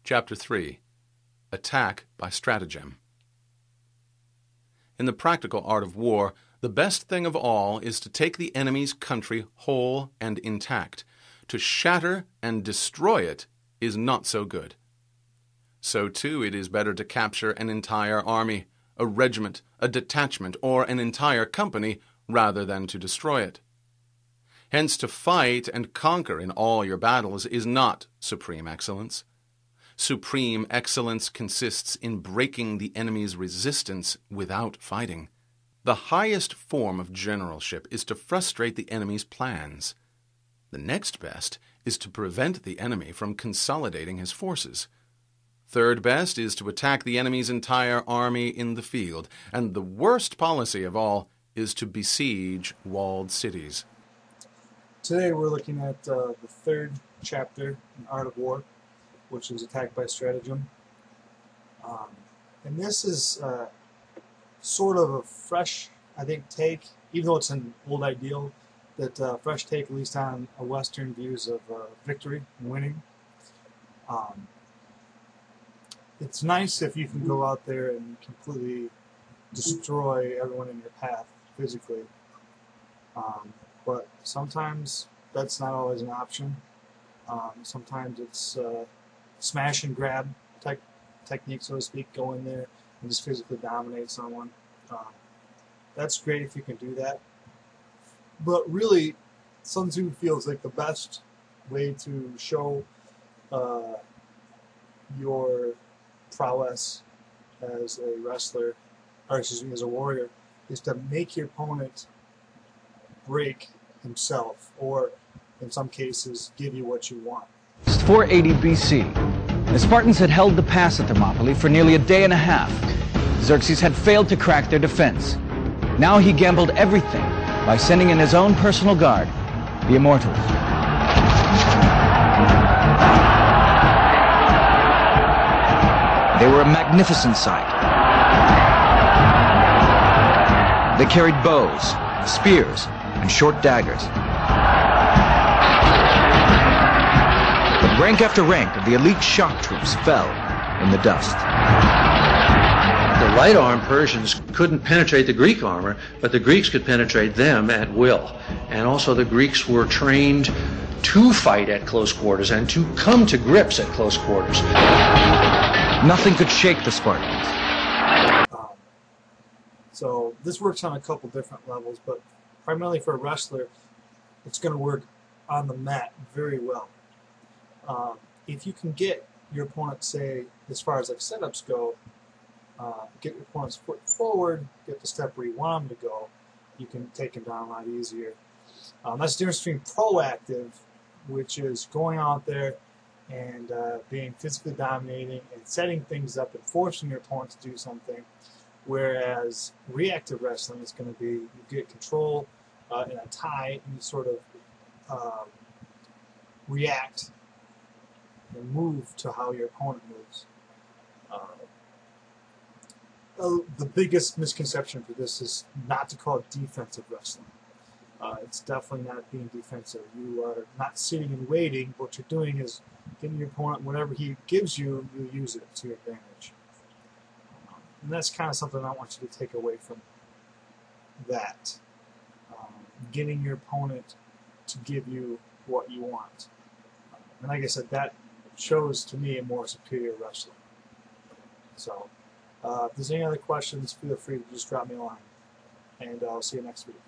Chapter 3. Attack by Stratagem. In the practical art of war, the best thing of all is to take the enemy's country whole and intact. To shatter and destroy it is not so good. So, too, it is better to capture an entire army, a regiment, a detachment, or an entire company, rather than to destroy it. Hence, to fight and conquer in all your battles is not supreme excellence. Supreme excellence consists in breaking the enemy's resistance without fighting. The highest form of generalship is to frustrate the enemy's plans. The next best is to prevent the enemy from consolidating his forces. Third best is to attack the enemy's entire army in the field. And the worst policy of all is to besiege walled cities. Today we're looking at the third chapter in Art of War, which is Attack by Stratagem. And this is sort of a fresh, I think, take, even though it's an old ideal, that fresh take at least on Western views of victory and winning. It's nice if you can go out there and completely destroy everyone in your path physically. But sometimes that's not always an option. Sometimes it's smash and grab technique, so to speak. Go in there and just physically dominate someone. That's great if you can do that. But really, Sun Tzu feels like the best way to show your prowess as a wrestler, or excuse me, as a warrior, is to make your opponent break himself, or in some cases, give you what you want. 480 BC. The Spartans had held the pass at Thermopylae for nearly a day and a half. Xerxes had failed to crack their defense. Now he gambled everything by sending in his own personal guard, the Immortals. They were a magnificent sight. They carried bows, spears, and short daggers. But rank after rank of the elite shock troops fell in the dust. The light armed Persians couldn't penetrate the Greek armor, but the Greeks could penetrate them at will. And also the Greeks were trained to fight at close quarters and to come to grips at close quarters. Nothing could shake the Spartans. So this works on a couple different levels, but primarily for a wrestler, it's going to work on the mat very well. If you can get your opponent, say, as far as like setups go, get your opponent's foot forward, get the step where you want them to go, you can take him down a lot easier. That's the difference between proactive, which is going out there and being physically dominating and setting things up and forcing your opponent to do something, whereas reactive wrestling is going to be you get control in a tie and you sort of react and move to how your opponent moves. The biggest misconception for this is not to call it defensive wrestling. It's definitely not being defensive. You are not sitting and waiting. What you're doing is giving your opponent whatever he gives you, you use it to your advantage. And that's kind of something I want you to take away from that. Getting your opponent to give you what you want. And like I said, that shows to me a more superior wrestler. So, if there's any other questions, feel free to just drop me a line. And I'll see you next week.